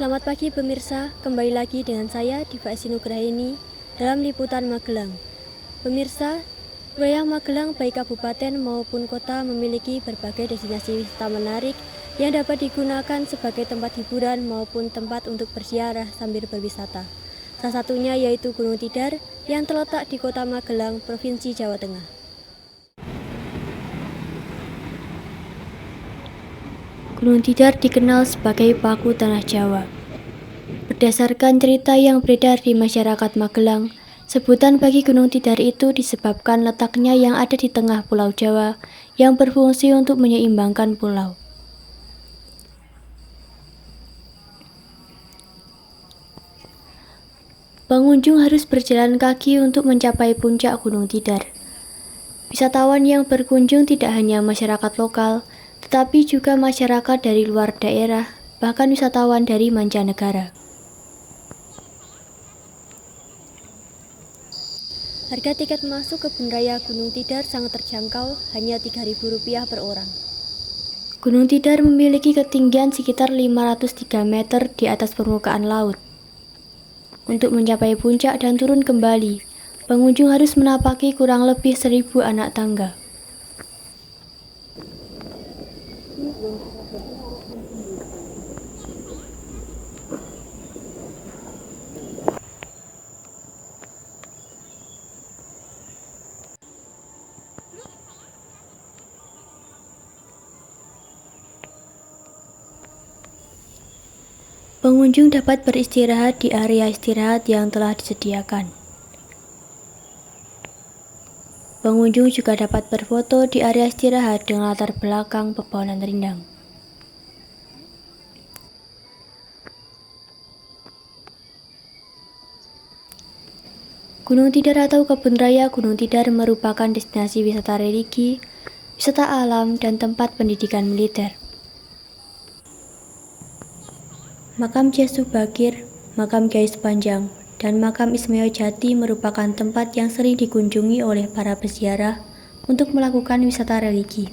Selamat pagi pemirsa, kembali lagi dengan saya Diva Sinugraini dalam Liputan Magelang. Pemirsa, wilayah Magelang baik kabupaten maupun kota memiliki berbagai destinasi wisata menarik yang dapat digunakan sebagai tempat hiburan maupun tempat untuk berziarah sambil berwisata. Salah satunya yaitu Gunung Tidar yang terletak di Kota Magelang, Provinsi Jawa Tengah. Gunung Tidar dikenal sebagai paku tanah Jawa. Berdasarkan cerita yang beredar di masyarakat Magelang, sebutan bagi Gunung Tidar itu disebabkan letaknya yang ada di tengah Pulau Jawa yang berfungsi untuk menyeimbangkan pulau. Pengunjung harus berjalan kaki untuk mencapai puncak Gunung Tidar. Wisatawan yang berkunjung tidak hanya masyarakat lokal, tetapi juga masyarakat dari luar daerah, bahkan wisatawan dari mancanegara. Harga tiket masuk Kebun Raya Gunung Tidar sangat terjangkau, hanya Rp3.000 per orang. Gunung Tidar memiliki ketinggian sekitar 503 meter di atas permukaan laut. Untuk mencapai puncak dan turun kembali, pengunjung harus menapaki kurang lebih 1.000 anak tangga. Pengunjung dapat beristirahat di area istirahat yang telah disediakan. Pengunjung juga dapat berfoto di area istirahat dengan latar belakang pepohonan rindang. Gunung Tidar atau Kebun Raya Gunung Tidar merupakan destinasi wisata religi, wisata alam, dan tempat pendidikan militer. Makam Syekh Subakir, Makam Kiai Sepanjang, dan Makam Ismail Jati merupakan tempat yang sering dikunjungi oleh para peziarah untuk melakukan wisata religi.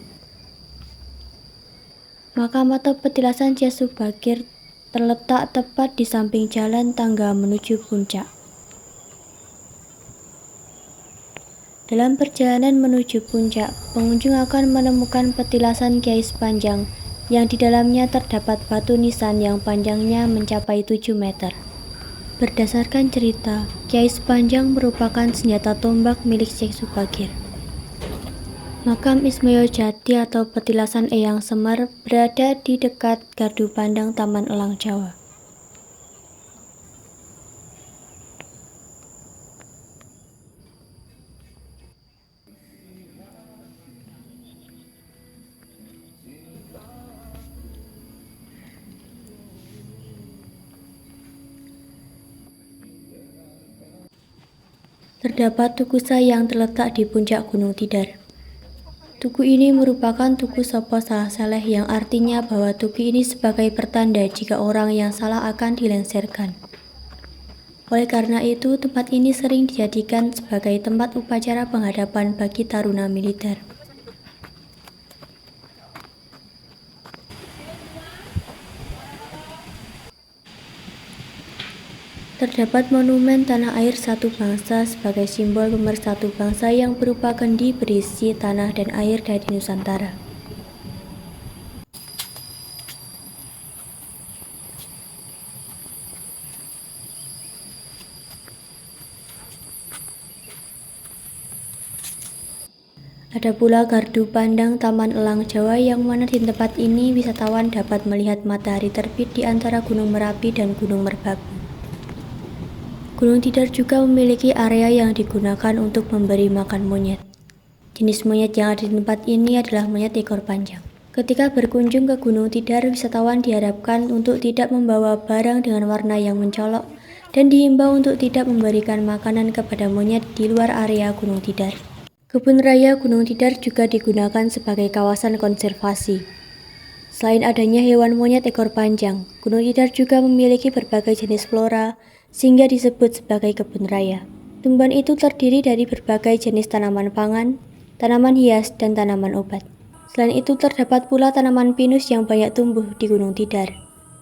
Makam atau petilasan Syekh Subakir terletak tepat di samping jalan tangga menuju puncak. Dalam perjalanan menuju puncak, pengunjung akan menemukan petilasan Kiai Sepanjang yang di dalamnya terdapat batu nisan yang panjangnya mencapai 7 meter. Berdasarkan cerita, Kiai Sepanjang merupakan senjata tombak milik Syekh Subakir. Makam Ismail Jati atau petilasan Eyang Semar berada di dekat Gardu Pandang Taman Elang Jawa. Terdapat tugu Sai yang terletak di puncak Gunung Tidar. Tugu ini merupakan tugu Sopo Salah Saleh yang artinya bahwa tugu ini sebagai pertanda jika orang yang salah akan dilengsarkan. Oleh karena itu, tempat ini sering dijadikan sebagai tempat upacara penghadapan bagi taruna militer. Terdapat monumen Tanah Air Satu Bangsa sebagai simbol pemersatu bangsa yang berupa kendi berisi tanah dan air dari Nusantara. Ada pula Gardu Pandang Taman Elang Jawa yang mana di tempat ini wisatawan dapat melihat matahari terbit di antara Gunung Merapi dan Gunung Merbabu. Gunung Tidar juga memiliki area yang digunakan untuk memberi makan monyet. Jenis monyet yang ada di tempat ini adalah monyet ekor panjang. Ketika berkunjung ke Gunung Tidar, wisatawan diharapkan untuk tidak membawa barang dengan warna yang mencolok dan diimbau untuk tidak memberikan makanan kepada monyet di luar area Gunung Tidar. Kebun Raya Gunung Tidar juga digunakan sebagai kawasan konservasi. Selain adanya hewan monyet ekor panjang, Gunung Tidar juga memiliki berbagai jenis flora, sehingga disebut sebagai kebun raya. Tumbuhan itu terdiri dari berbagai jenis tanaman pangan, tanaman hias, dan tanaman obat. Selain itu terdapat pula tanaman pinus yang banyak tumbuh di Gunung Tidar.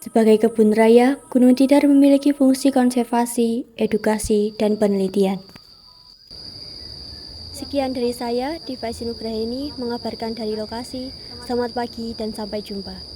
Sebagai kebun raya, Gunung Tidar memiliki fungsi konservasi, edukasi, dan penelitian. Sekian dari saya, Diva Isinugraheni mengabarkan dari lokasi. Selamat pagi dan sampai jumpa.